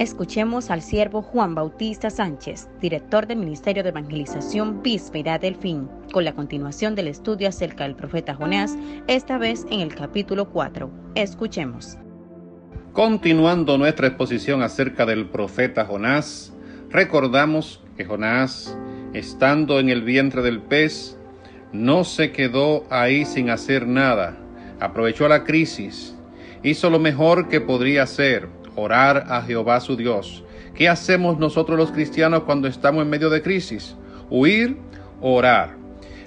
Escuchemos al siervo Juan Bautista Sánchez, director del Ministerio de Evangelización Víspera del Fin, con la continuación del estudio acerca del profeta Jonás, esta vez en el capítulo 4. Escuchemos. Continuando nuestra exposición acerca del profeta Jonás, recordamos que Jonás, estando en el vientre del pez, no se quedó ahí sin hacer nada. Aprovechó la crisis, hizo lo mejor que podría hacer, orar a Jehová su Dios. ¿Qué hacemos nosotros los cristianos cuando estamos en medio de crisis? Huir, orar.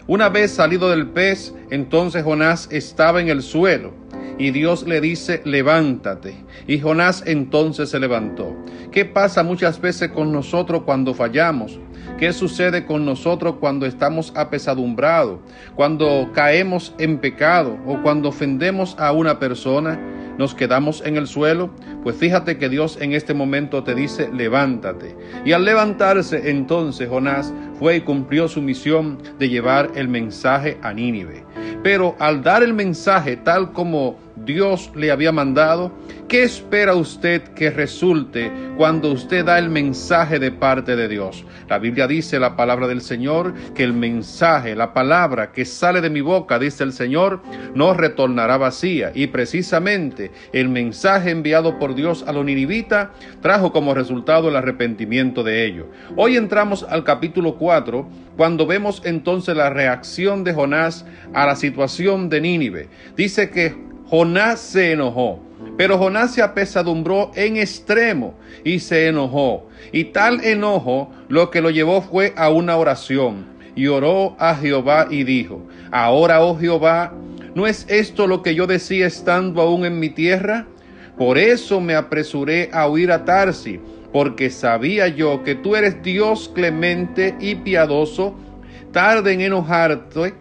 Una vez salido del pez, entonces Jonás estaba en el suelo y Dios le dice: levántate. Y Jonás entonces se levantó. ¿Qué pasa muchas veces con nosotros cuando fallamos? ¿Qué sucede con nosotros cuando estamos apesadumbrados, cuando caemos en pecado o cuando ofendemos a una persona? ¿Nos quedamos en el suelo? Pues fíjate que Dios en este momento te dice: levántate. Y al levantarse entonces Jonás fue y cumplió su misión de llevar el mensaje a Nínive. Pero al dar el mensaje tal como Dios le había mandado, ¿qué espera usted que resulte cuando usted da el mensaje de parte de Dios? La Biblia dice, la palabra del Señor, que el mensaje, la palabra que sale de mi boca, dice el Señor, no retornará vacía. Y precisamente el mensaje enviado por Dios a los ninivitas trajo como resultado el arrepentimiento de ellos. Hoy entramos al capítulo 4, cuando vemos entonces la reacción de Jonás a la situación de Nínive. Dice que Jonás se enojó, pero Jonás se apesadumbró en extremo y se enojó. Y tal enojo lo que lo llevó fue a una oración. Y oró a Jehová y dijo: ahora, oh Jehová, ¿no es esto lo que yo decía estando aún en mi tierra? Por eso me apresuré a huir a Tarsis, porque sabía yo que tú eres Dios clemente y piadoso, tardo en enojarte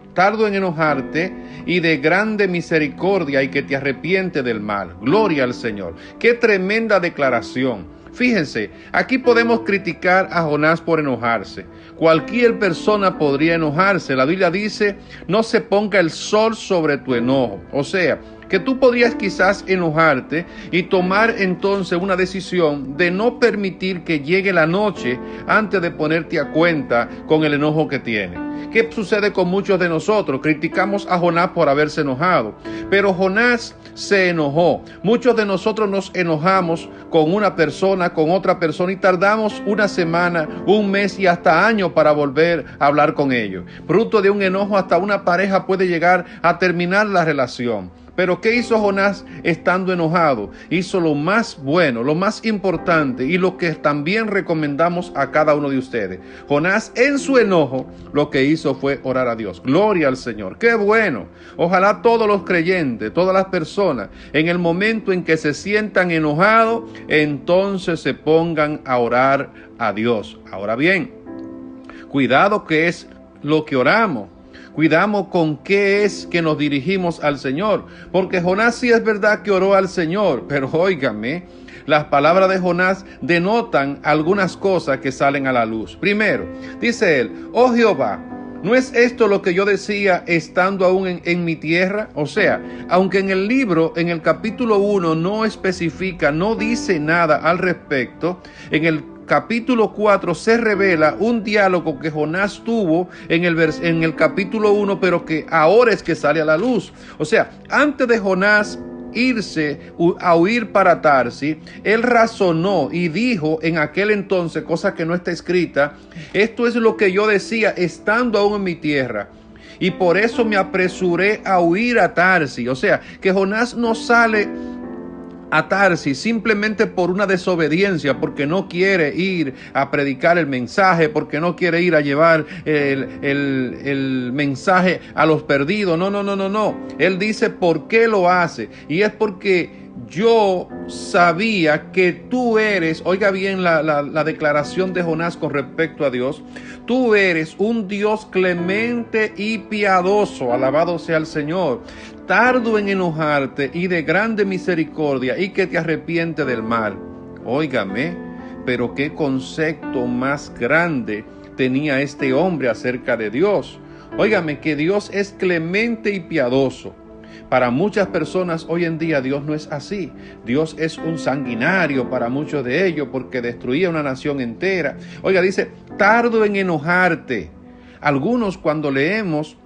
y de grande misericordia, y que te arrepiente del mal. Gloria al Señor. ¡Qué tremenda declaración! Fíjense, aquí podemos criticar a Jonás por enojarse. Cualquier persona podría enojarse. La Biblia dice: no se ponga el sol sobre tu enojo. O sea, que tú podrías quizás enojarte y tomar entonces una decisión de no permitir que llegue la noche antes de ponerte a cuenta con el enojo que tienes. ¿Qué sucede con muchos de nosotros? Criticamos a Jonás por haberse enojado, pero Jonás se enojó. Muchos de nosotros nos enojamos con una persona, con otra persona, y tardamos una semana, un mes y hasta años para volver a hablar con ellos. Fruto de un enojo, hasta una pareja puede llegar a terminar la relación. Pero ¿qué hizo Jonás estando enojado? Hizo lo más bueno, lo más importante y lo que también recomendamos a cada uno de ustedes. Jonás, en su enojo, lo que hizo fue orar a Dios. Gloria al Señor. ¡Qué bueno! Ojalá todos los creyentes, todas las personas, en el momento en que se sientan enojados, entonces se pongan a orar a Dios. Ahora bien, cuidado que es lo que oramos. Cuidamos con qué es que nos dirigimos al Señor, porque Jonás sí es verdad que oró al Señor, pero óigame, las palabras de Jonás denotan algunas cosas que salen a la luz. Primero, dice él: oh Jehová, ¿no es esto lo que yo decía estando aún en mi tierra? O sea, aunque en el libro, en el capítulo 1, no especifica, no dice nada al respecto, en el capítulo 4 se revela un diálogo que Jonás tuvo en el capítulo 1, pero que ahora es que sale a la luz. O sea, antes de Jonás irse a huir para Tarsis, él razonó y dijo en aquel entonces, cosa que no está escrita: esto es lo que yo decía estando aún en mi tierra, y por eso me apresuré a huir a Tarsis. O sea, que Jonás no sale a Tarsis simplemente por una desobediencia, porque no quiere ir a predicar el mensaje, porque no quiere ir a llevar el mensaje a los perdidos. No. Él dice por qué lo hace, y es porque yo sabía que tú eres, oiga bien la declaración de Jonás con respecto a Dios: tú eres un Dios clemente y piadoso, alabado sea el Señor, tardo en enojarte y de grande misericordia, y que te arrepiente del mal. Óigame, pero qué concepto más grande tenía este hombre acerca de Dios. Óigame, que Dios es clemente y piadoso. Para muchas personas hoy en día Dios no es así. Dios es un sanguinario para muchos de ellos porque destruía una nación entera. Oiga, dice, tardo en enojarte. Algunos cuando leemos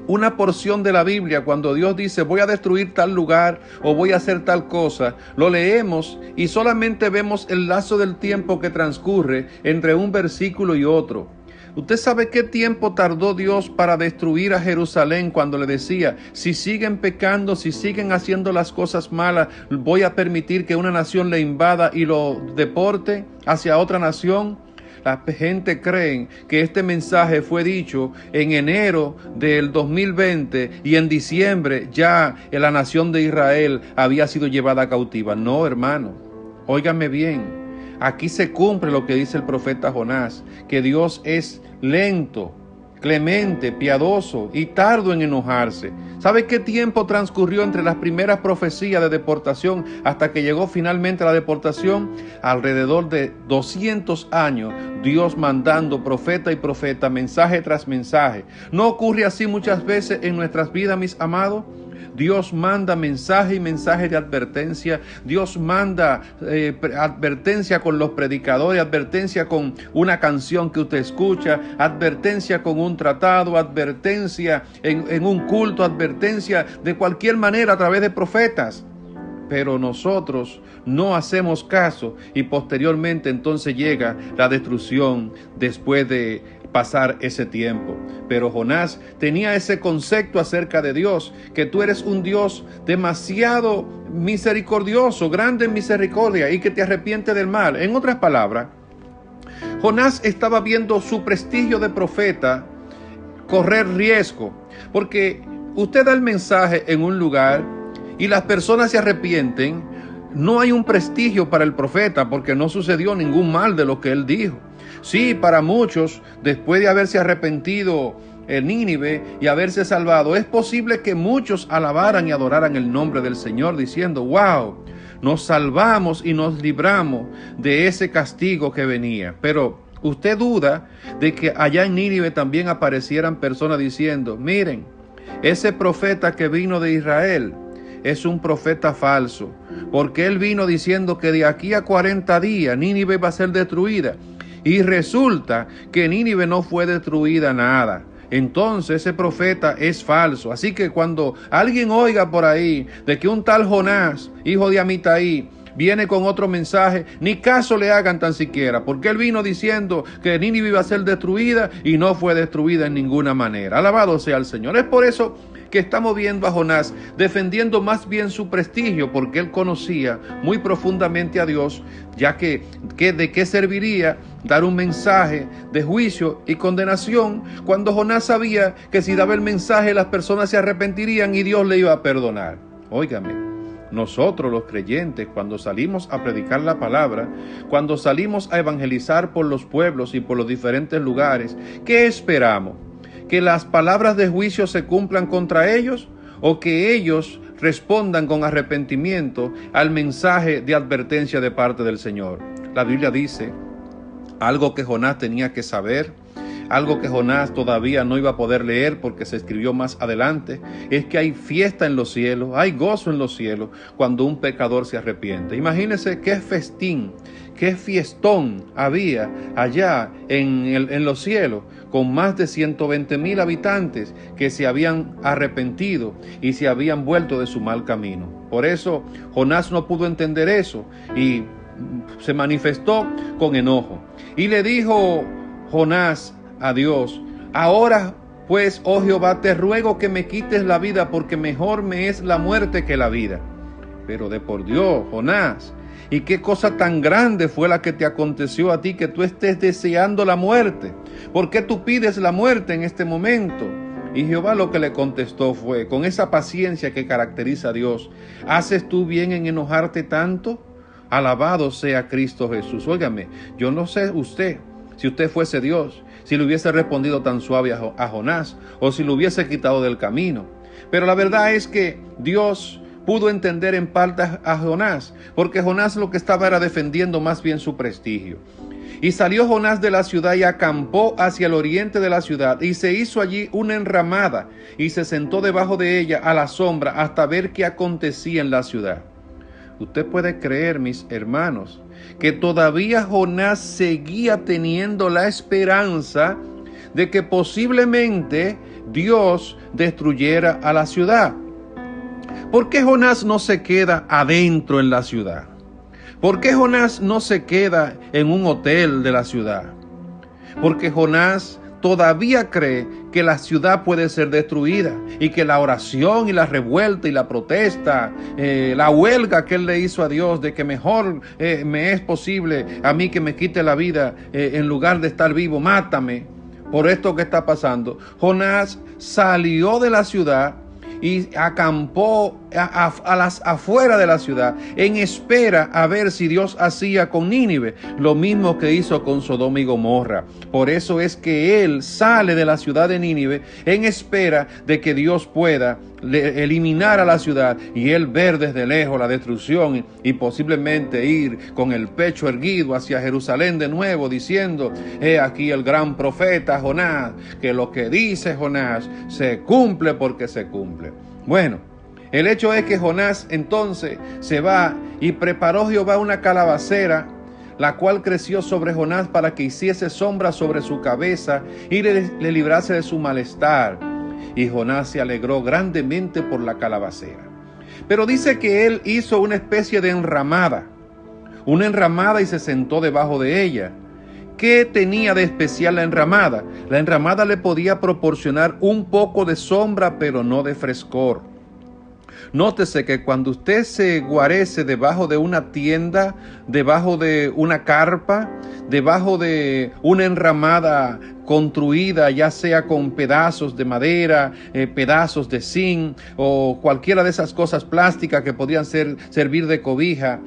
una porción de la Biblia, cuando Dios dice voy a destruir tal lugar o voy a hacer tal cosa, lo leemos y solamente vemos el lazo del tiempo que transcurre entre un versículo y otro. ¿Usted sabe qué tiempo tardó Dios para destruir a Jerusalén cuando le decía, si siguen pecando, si siguen haciendo las cosas malas, voy a permitir que una nación le invada y lo deporte hacia otra nación? La gente cree que este mensaje fue dicho en enero del 2020 y en diciembre ya la nación de Israel había sido llevada cautiva. No, hermano, óigame bien. Aquí se cumple lo que dice el profeta Jonás, que Dios es lento, clemente, piadoso y tardo en enojarse. ¿Sabe qué tiempo transcurrió entre las primeras profecías de deportación hasta que llegó finalmente la deportación? Alrededor de 200 años, Dios mandando profeta y profeta, mensaje tras mensaje. ¿No ocurre así muchas veces en nuestras vidas, mis amados? Dios manda mensaje y mensaje de advertencia. Dios manda advertencia con los predicadores, advertencia con una canción que usted escucha, advertencia con un tratado, advertencia en un culto, advertencia de cualquier manera a través de profetas. Pero nosotros no hacemos caso y posteriormente entonces llega la destrucción después de pasar ese tiempo. Pero Jonás tenía ese concepto acerca de Dios, que tú eres un Dios demasiado misericordioso, grande en misericordia y que te arrepiente del mal. En otras palabras, Jonás estaba viendo su prestigio de profeta correr riesgo, porque usted da el mensaje en un lugar y las personas se arrepienten, no hay un prestigio para el profeta porque no sucedió ningún mal de lo que él dijo. Sí, para muchos, después de haberse arrepentido en Nínive y haberse salvado, es posible que muchos alabaran y adoraran el nombre del Señor diciendo, wow, nos salvamos y nos libramos de ese castigo que venía. Pero usted duda de que allá en Nínive también aparecieran personas diciendo, miren, ese profeta que vino de Israel es un profeta falso, porque él vino diciendo que de aquí a 40 días Nínive va a ser destruida. Y resulta que Nínive no fue destruida nada. Entonces ese profeta es falso. Así que cuando alguien oiga por ahí de que un tal Jonás, hijo de Amitai, viene con otro mensaje, ni caso le hagan tan siquiera, porque él vino diciendo que Nínive iba a ser destruida y no fue destruida en ninguna manera. Alabado sea el Señor. Es por eso que estamos viendo a Jonás defendiendo más bien su prestigio, porque él conocía muy profundamente a Dios, ya que de qué serviría dar un mensaje de juicio y condenación cuando Jonás sabía que si daba el mensaje las personas se arrepentirían y Dios le iba a perdonar. Óigame, nosotros los creyentes, cuando salimos a predicar la palabra, cuando salimos a evangelizar por los pueblos y por los diferentes lugares, ¿qué esperamos? ¿Que las palabras de juicio se cumplan contra ellos o que ellos respondan con arrepentimiento al mensaje de advertencia de parte del Señor? La Biblia dice algo que Jonás tenía que saber, algo que Jonás todavía no iba a poder leer porque se escribió más adelante, es que hay fiesta en los cielos, hay gozo en los cielos cuando un pecador se arrepiente. Imagínense qué festín, qué fiestón había allá en los cielos, con más de 120,000 habitantes que se habían arrepentido y se habían vuelto de su mal camino. Por eso Jonás no pudo entender eso y se manifestó con enojo. Y le dijo Jonás a Dios, ahora pues, oh Jehová, te ruego que me quites la vida, porque mejor me es la muerte que la vida. Pero de por Dios, Jonás, ¿y qué cosa tan grande fue la que te aconteció a ti que tú estés deseando la muerte? ¿Por qué tú pides la muerte en este momento? Y Jehová lo que le contestó fue, con esa paciencia que caracteriza a Dios, ¿haces tú bien en enojarte tanto? Alabado sea Cristo Jesús. Óigame, yo no sé usted, si usted fuese Dios, si le hubiese respondido tan suave a Jonás, o si lo hubiese quitado del camino. Pero la verdad es que Dios pudo entender en parte a Jonás, porque Jonás lo que estaba era defendiendo más bien su prestigio. Y salió Jonás de la ciudad y acampó hacia el oriente de la ciudad, y se hizo allí una enramada, y se sentó debajo de ella a la sombra hasta ver qué acontecía en la ciudad. Usted puede creer, mis hermanos, que todavía Jonás seguía teniendo la esperanza de que posiblemente Dios destruyera a la ciudad. ¿Por qué Jonás no se queda adentro en la ciudad? ¿Por qué Jonás no se queda en un hotel de la ciudad? Porque Jonás todavía cree que la ciudad puede ser destruida y que la oración y la revuelta y la protesta, la huelga que él le hizo a Dios de que mejor me es posible a mí que me quite la vida en lugar de estar vivo, mátame por esto que está pasando. Jonás salió de la ciudad y acampó a las afueras de la ciudad en espera a ver si Dios hacía con Nínive lo mismo que hizo con Sodoma y Gomorra. Por eso es que él sale de la ciudad de Nínive en espera de que Dios pueda eliminar a la ciudad y él ver desde lejos la destrucción y posiblemente ir con el pecho erguido hacia Jerusalén de nuevo diciendo: he aquí el gran profeta Jonás, que lo que dice Jonás se cumple porque se cumple. Bueno, el hecho es que Jonás entonces se va y preparó Jehová una calabacera, la cual creció sobre Jonás para que hiciese sombra sobre su cabeza y le librase de su malestar. Y Jonás se alegró grandemente por la calabacera. Pero dice que él hizo una especie de enramada y se sentó debajo de ella. ¿Qué tenía de especial la enramada? La enramada le podía proporcionar un poco de sombra, pero no de frescor. Nótese que cuando usted se guarece debajo de una tienda, debajo de una carpa, debajo de una enramada construida, ya sea con pedazos de madera, pedazos de zinc o cualquiera de esas cosas plásticas que podrían servir de cobija,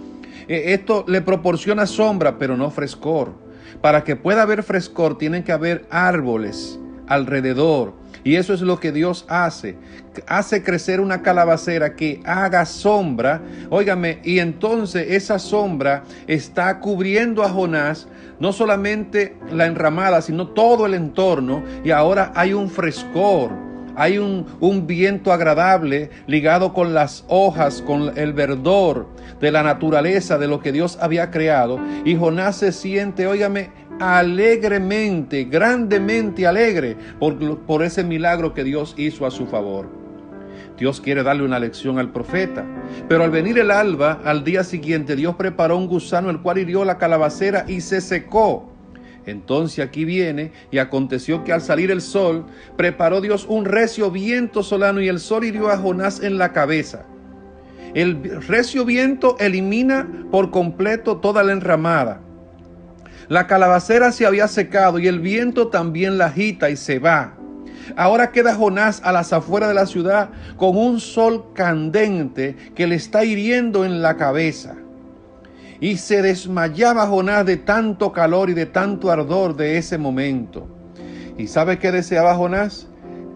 esto le proporciona sombra, pero no frescor. Para que pueda haber frescor, tienen que haber árboles alrededor. Y eso es lo que Dios hace. Hace crecer una calabacera que haga sombra. Óigame, y entonces esa sombra está cubriendo a Jonás, no solamente la enramada, sino todo el entorno. Y ahora hay un frescor. Hay un viento agradable ligado con las hojas, con el verdor de la naturaleza, de lo que Dios había creado. Y Jonás se siente, óigame, alegremente, grandemente alegre por ese milagro que Dios hizo a su favor. Dios quiere darle una lección al profeta. Pero al venir el alba, al día siguiente, Dios preparó un gusano, el cual hirió la calabacera y se secó. Entonces aquí viene, y aconteció que al salir el sol, preparó Dios un recio viento solano, y el sol hirió a Jonás en la cabeza. El recio viento elimina por completo toda la enramada. La calabacera se había secado, y el viento también la agita y se va. Ahora queda Jonás a las afueras de la ciudad con un sol candente que le está hiriendo en la cabeza. Y se desmayaba Jonás de tanto calor y de tanto ardor de ese momento. ¿Y sabe qué deseaba Jonás?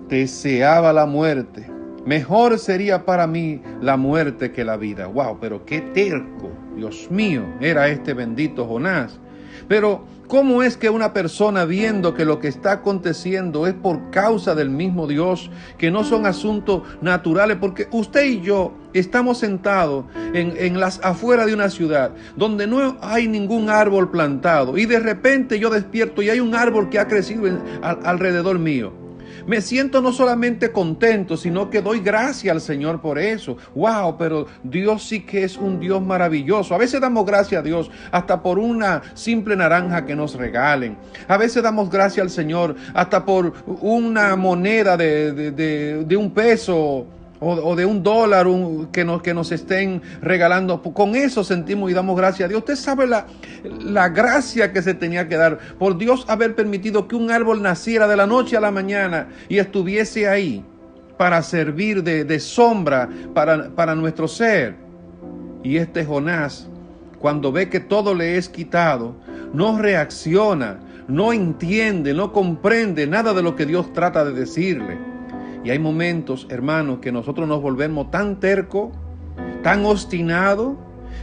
Deseaba la muerte. Mejor sería para mí la muerte que la vida. ¡Wow! Pero qué terco, Dios mío, era este bendito Jonás. Pero ¿cómo es que una persona, viendo que lo que está aconteciendo es por causa del mismo Dios, que no son asuntos naturales? Porque usted y yo estamos sentados en las afueras de una ciudad donde no hay ningún árbol plantado, y de repente yo despierto y hay un árbol que ha crecido alrededor mío. Me siento no solamente contento, sino que doy gracias al Señor por eso. ¡Wow! Pero Dios sí que es un Dios maravilloso. A veces damos gracias a Dios hasta por una simple naranja que nos regalen. A veces damos gracias al Señor hasta por una moneda de un peso o de $1 que nos estén regalando. Con eso sentimos y damos gracias a Dios. Usted sabe la gracia que se tenía que dar por Dios haber permitido que un árbol naciera de la noche a la mañana y estuviese ahí para servir de sombra para nuestro ser. Y este Jonás, cuando ve que todo le es quitado, no reacciona, no entiende, no comprende nada de lo que Dios trata de decirle. Y hay momentos, hermanos, que nosotros nos volvemos tan tercos, tan obstinados,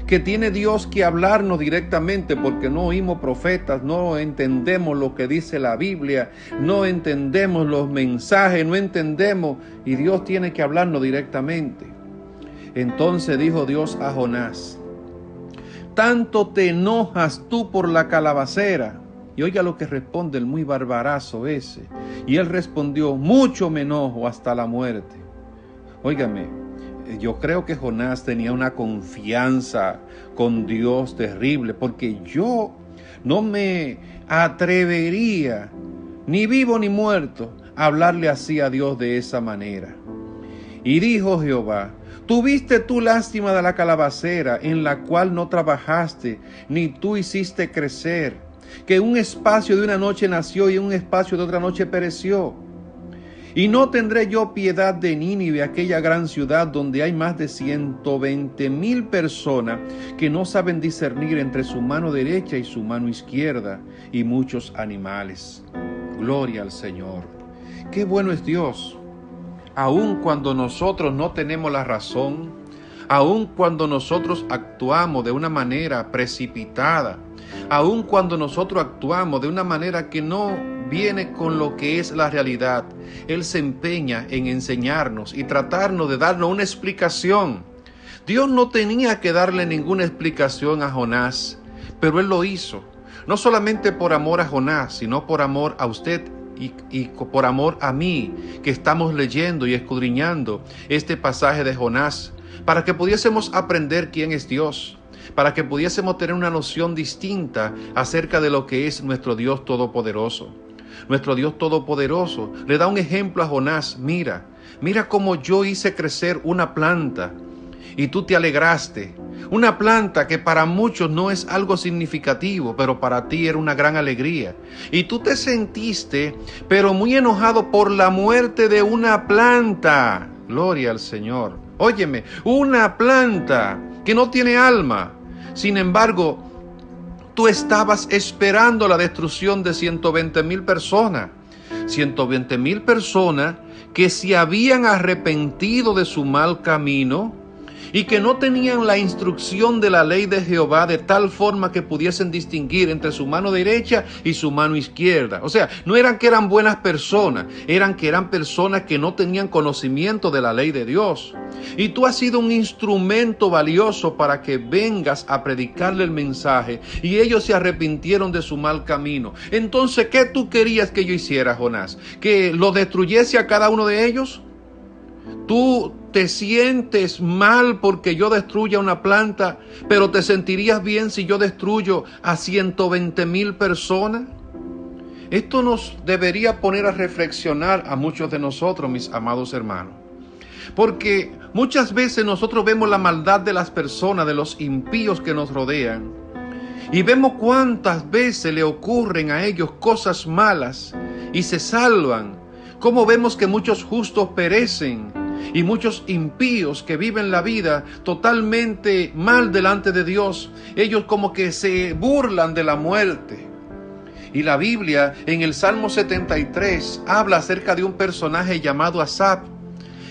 que tiene Dios que hablarnos directamente porque no oímos profetas, no entendemos lo que dice la Biblia, no entendemos los mensajes, no entendemos, y Dios tiene que hablarnos directamente. Entonces dijo Dios a Jonás: ¿tanto te enojas tú por la calabacera? Y oiga lo que responde el muy barbarazo ese. Y él respondió: mucho me enojo hasta la muerte. Óigame, yo creo que Jonás tenía una confianza con Dios terrible, porque yo no me atrevería, ni vivo ni muerto, a hablarle así a Dios de esa manera. Y dijo Jehová: ¿tuviste tú lástima de la calabacera en la cual no trabajaste, ni tú hiciste crecer, que un espacio de una noche nació y un espacio de otra noche pereció? Y no tendré yo piedad de Nínive, aquella gran ciudad donde hay más de 120,000 personas que no saben discernir entre su mano derecha y su mano izquierda, y muchos animales. Gloria al Señor. Qué bueno es Dios. Aun cuando nosotros no tenemos la razón, aun cuando nosotros actuamos de una manera precipitada, aun cuando nosotros actuamos de una manera que no viene con lo que es la realidad, Él se empeña en enseñarnos y tratarnos de darnos una explicación. Dios no tenía que darle ninguna explicación a Jonás, pero Él lo hizo, no solamente por amor a Jonás, sino por amor a usted y por amor a mí, que estamos leyendo y escudriñando este pasaje de Jonás, para que pudiésemos aprender quién es Dios, para que pudiésemos tener una noción distinta acerca de lo que es nuestro Dios Todopoderoso. Nuestro Dios Todopoderoso le da un ejemplo a Jonás. Mira cómo yo hice crecer una planta y tú te alegraste. Una planta que para muchos no es algo significativo, pero para ti era una gran alegría. Y tú te sentiste, pero muy enojado por la muerte de una planta. Gloria al Señor. Óyeme, una planta que no tiene alma. Sin embargo, tú estabas esperando la destrucción de 120,000 personas. 120,000 personas que se habían arrepentido de su mal camino y que no tenían la instrucción de la ley de Jehová de tal forma que pudiesen distinguir entre su mano derecha y su mano izquierda. O sea, no eran que eran buenas personas, eran personas que no tenían conocimiento de la ley de Dios. Y tú has sido un instrumento valioso para que vengas a predicarle el mensaje, y ellos se arrepintieron de su mal camino. Entonces, ¿qué tú querías que yo hiciera, Jonás? ¿Que lo destruyese a cada uno de ellos? ¿Tú te sientes mal porque yo destruya una planta, pero te sentirías bien si yo destruyo a 120,000 personas? Esto nos debería poner a reflexionar a muchos de nosotros, mis amados hermanos. Porque muchas veces nosotros vemos la maldad de las personas, de los impíos que nos rodean, y vemos cuántas veces le ocurren a ellos cosas malas y se salvan. Cómo vemos que muchos justos perecen y muchos impíos que viven la vida totalmente mal delante de Dios, ellos como que se burlan de la muerte. Y la Biblia en el Salmo 73 habla acerca de un personaje llamado Asaf,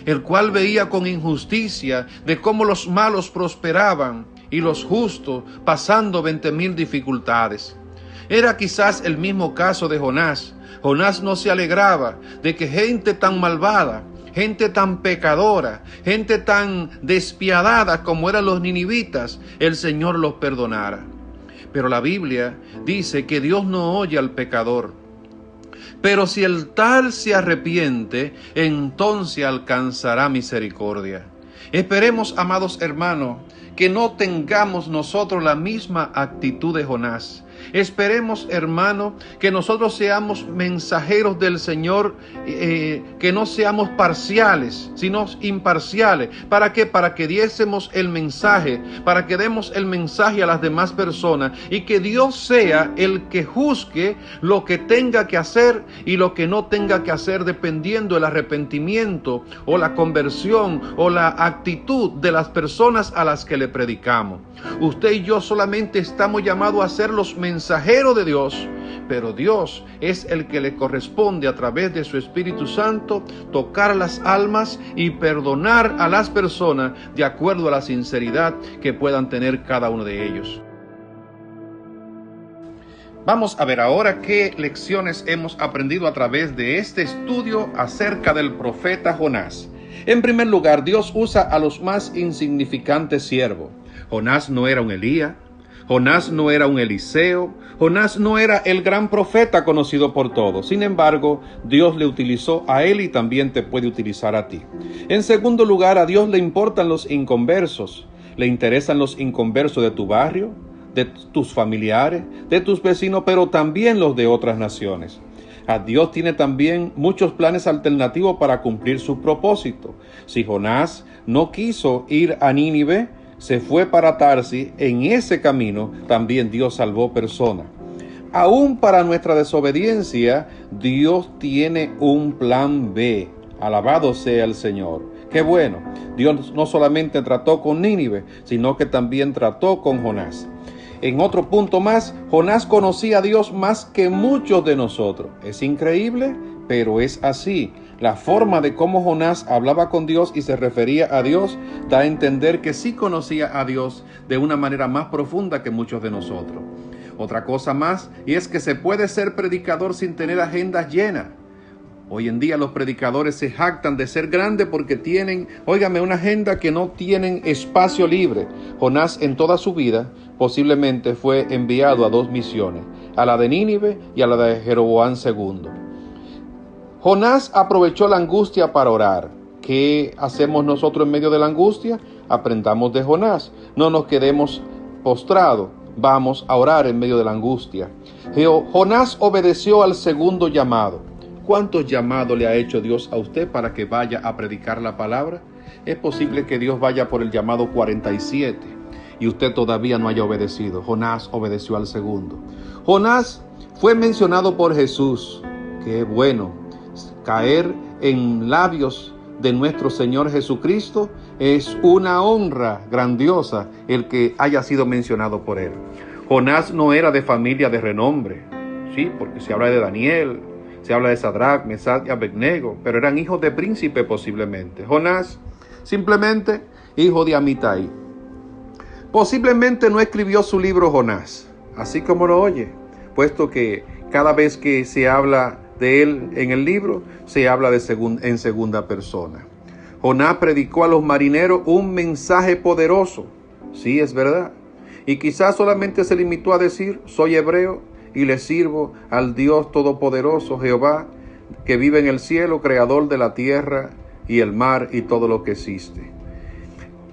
el cual veía con injusticia de cómo los malos prosperaban y los justos pasando 20,000 dificultades. Era quizás el mismo caso de Jonás. Jonás no se alegraba de que gente tan malvada, gente tan pecadora, gente tan despiadada como eran los ninivitas, el Señor los perdonara. Pero la Biblia dice que Dios no oye al pecador. Pero si el tal se arrepiente, entonces alcanzará misericordia. Esperemos, amados hermanos, que no tengamos nosotros la misma actitud de Jonás. Esperemos, hermano, que nosotros seamos mensajeros del Señor, que no seamos parciales, sino imparciales. ¿Para qué? Para que diésemos el mensaje, para que demos el mensaje a las demás personas y que Dios sea el que juzgue lo que tenga que hacer y lo que no tenga que hacer, dependiendo del arrepentimiento o la conversión o la actitud de las personas a las que le le predicamos. Usted y yo solamente estamos llamados a ser los mensajeros de Dios, pero Dios es el que le corresponde a través de su Espíritu Santo tocar las almas y perdonar a las personas de acuerdo a la sinceridad que puedan tener cada uno de ellos. Vamos a ver ahora qué lecciones hemos aprendido a través de este estudio acerca del profeta Jonás. En primer lugar, Dios usa a los más insignificantes siervos. Jonás no era un Elías, Jonás no era un Eliseo, Jonás no era el gran profeta conocido por todos. Sin embargo, Dios le utilizó a él y también te puede utilizar a ti. En segundo lugar, a Dios le importan los inconversos. Le interesan los inconversos de tu barrio, de tus familiares, de tus vecinos, pero también los de otras naciones. A Dios tiene también muchos planes alternativos para cumplir su propósito. Si Jonás no quiso ir a Nínive, se fue para Tarsis. En ese camino también Dios salvó personas. Aún para nuestra desobediencia, Dios tiene un plan B. Alabado sea el Señor. Qué bueno. Dios no solamente trató con Nínive, sino que también trató con Jonás. En otro punto más, Jonás conocía a Dios más que muchos de nosotros. Es increíble, pero es así. La forma de cómo Jonás hablaba con Dios y se refería a Dios da a entender que sí conocía a Dios de una manera más profunda que muchos de nosotros. Otra cosa más, y es que se puede ser predicador sin tener agendas llenas. Hoy en día los predicadores se jactan de ser grandes porque tienen, óigame, una agenda que no tienen espacio libre. Jonás en toda su vida posiblemente fue enviado a 2 misiones, a la de Nínive y a la de Jeroboam II. Jonás aprovechó la angustia para orar. ¿Qué hacemos nosotros en medio de la angustia? Aprendamos de Jonás. No nos quedemos postrados. Vamos a orar en medio de la angustia. Jonás obedeció al segundo llamado. ¿Cuántos llamados le ha hecho Dios a usted para que vaya a predicar la palabra? Es posible que Dios vaya por el llamado 47 y usted todavía no haya obedecido. Jonás obedeció al segundo. Jonás fue mencionado por Jesús. Qué bueno. Caer en labios de nuestro Señor Jesucristo es una honra grandiosa el que haya sido mencionado por él. Jonás no era de familia de renombre, sí, porque se habla de Daniel, se habla de Sadrach, Mesach y Abednego, pero eran hijos de príncipe posiblemente. Jonás, simplemente hijo de Amitai. Posiblemente no escribió su libro Jonás, así como lo oye, puesto que cada vez que se habla de él en el libro, se habla en segunda persona. Jonás predicó a los marineros un mensaje poderoso. Sí, es verdad. Y quizás solamente se limitó a decir, soy hebreo y le sirvo al Dios Todopoderoso, Jehová, que vive en el cielo, creador de la tierra y el mar y todo lo que existe.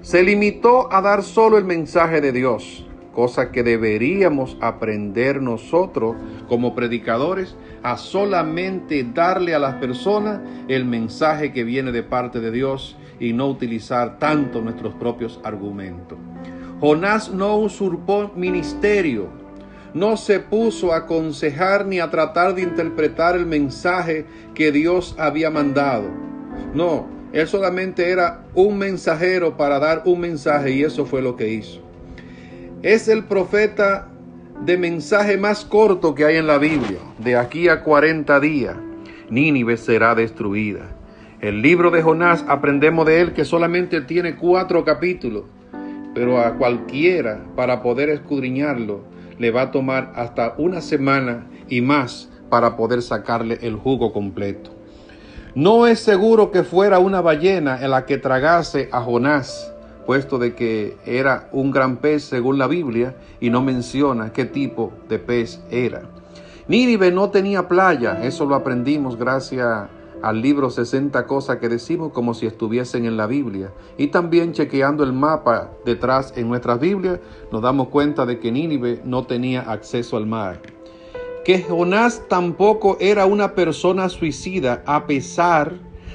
Se limitó a dar solo el mensaje de Dios, cosa que deberíamos aprender nosotros como predicadores, a solamente darle a las personas el mensaje que viene de parte de Dios y no utilizar tanto nuestros propios argumentos. Jonás no usurpó ministerio, no se puso a aconsejar ni a tratar de interpretar el mensaje que Dios había mandado. No, él solamente era un mensajero para dar un mensaje y eso fue lo que hizo. Es el profeta de mensaje más corto que hay en la Biblia. De aquí a 40 días, Nínive será destruida. El libro de Jonás, aprendemos de él que solamente tiene 4 capítulos, pero a cualquiera para poder escudriñarlo le va a tomar hasta una semana y más para poder sacarle el jugo completo. No es seguro que fuera una ballena en la que tragase a Jonás, puesto de que era un gran pez según la Biblia y no menciona qué tipo de pez era. Nínive no tenía playa, eso lo aprendimos gracias al libro 60 cosas que decimos como si estuviesen en la Biblia. Y también chequeando el mapa detrás en nuestras Biblias, nos damos cuenta de que Nínive no tenía acceso al mar. Que Jonás tampoco era una persona suicida a pesar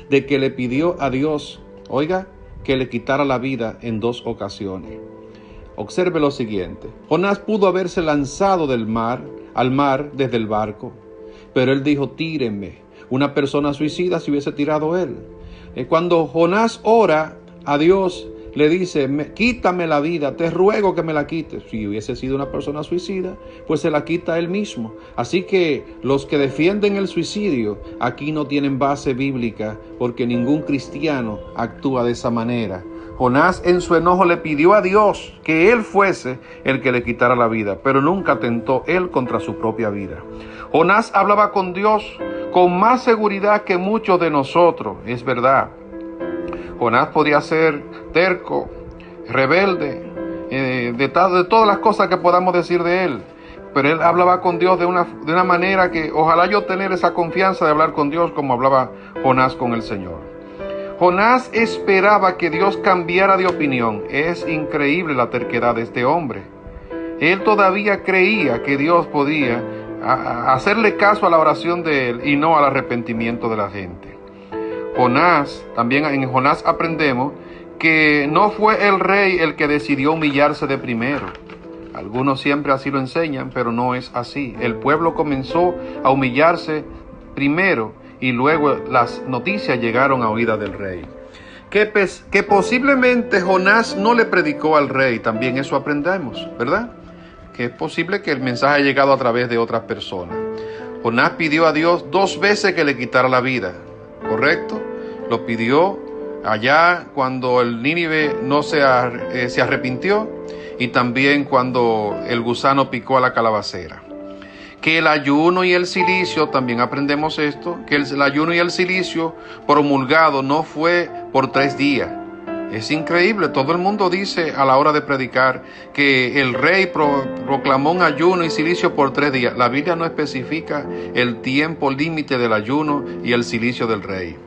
de que le pidió a Dios, oiga, que le quitara la vida en 2 ocasiones. Observe lo siguiente. Jonás pudo haberse lanzado al mar desde el barco, pero él dijo, tírenme. Una persona suicida se hubiese tirado él. Cuando Jonás ora a Dios, le dice, quítame la vida, te ruego que me la quites. Si hubiese sido una persona suicida, pues se la quita él mismo. Así que los que defienden el suicidio aquí no tienen base bíblica, porque ningún cristiano actúa de esa manera. Jonás en su enojo le pidió a Dios que él fuese el que le quitara la vida, pero nunca atentó él contra su propia vida. Jonás hablaba con Dios con más seguridad que muchos de nosotros, es verdad. Jonás podía ser terco, rebelde, de todas las cosas que podamos decir de él, pero él hablaba con Dios de una manera que ojalá yo tener esa confianza de hablar con Dios como hablaba Jonás con el Señor. Jonás esperaba que Dios cambiara de opinión. Es increíble la terquedad de este hombre. Él todavía creía que Dios podía hacerle caso a la oración de él y no al arrepentimiento de la gente. También en Jonás aprendemos que no fue el rey el que decidió humillarse de primero. Algunos siempre así lo enseñan, pero no es así. El pueblo comenzó a humillarse primero y luego las noticias llegaron a oídas del rey. Que posiblemente Jonás no le predicó al rey, también eso aprendemos, ¿verdad? Que es posible que el mensaje haya llegado a través de otras personas. Jonás pidió a Dios 2 veces que le quitara la vida, ¿correcto? Lo pidió allá cuando el Nínive no se arrepintió y también cuando el gusano picó a la calabacera. Que el ayuno y el cilicio, también aprendemos esto, que el ayuno y el cilicio promulgado no fue por 3 días. Es increíble, todo el mundo dice a la hora de predicar que el rey proclamó un ayuno y cilicio por 3 días. La Biblia no especifica el tiempo límite del ayuno y el cilicio del rey.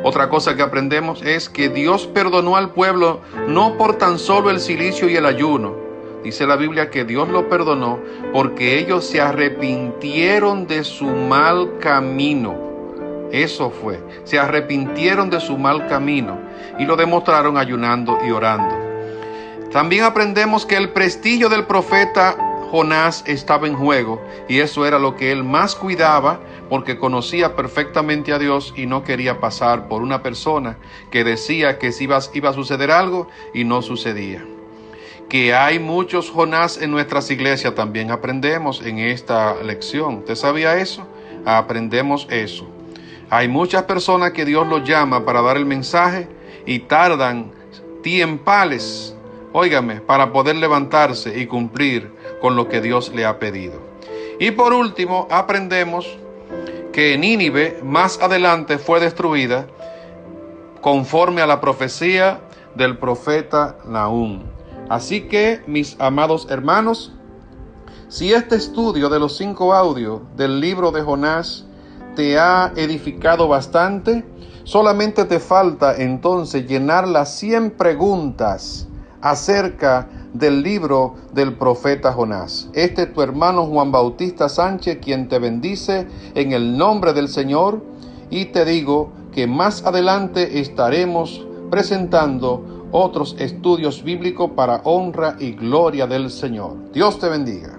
Otra cosa que aprendemos es que Dios perdonó al pueblo no por tan solo el cilicio y el ayuno. Dice la Biblia que Dios lo perdonó porque ellos se arrepintieron de su mal camino. Eso fue, se arrepintieron de su mal camino y lo demostraron ayunando y orando. También aprendemos que el prestigio del profeta Jonás estaba en juego y eso era lo que él más cuidaba porque conocía perfectamente a Dios y no quería pasar por una persona que decía que iba a suceder algo y no sucedía. Que hay muchos Jonás en nuestras iglesias, también aprendemos en esta lección. ¿Usted sabía eso? Aprendemos eso. Hay muchas personas que Dios los llama para dar el mensaje y tardan tiempales, óigame, para poder levantarse y cumplir con lo que Dios le ha pedido. Y por último, aprendemos que Nínive más adelante fue destruida conforme a la profecía del profeta Nahum. Así que, mis amados hermanos, si este estudio de los 5 audios del libro de Jonás te ha edificado bastante, solamente te falta entonces llenar las 100 preguntas acerca del libro del profeta Jonás. Este es tu hermano Juan Bautista Sánchez, quien te bendice en el nombre del Señor, y te digo que más adelante estaremos presentando otros estudios bíblicos para honra y gloria del Señor. Dios te bendiga.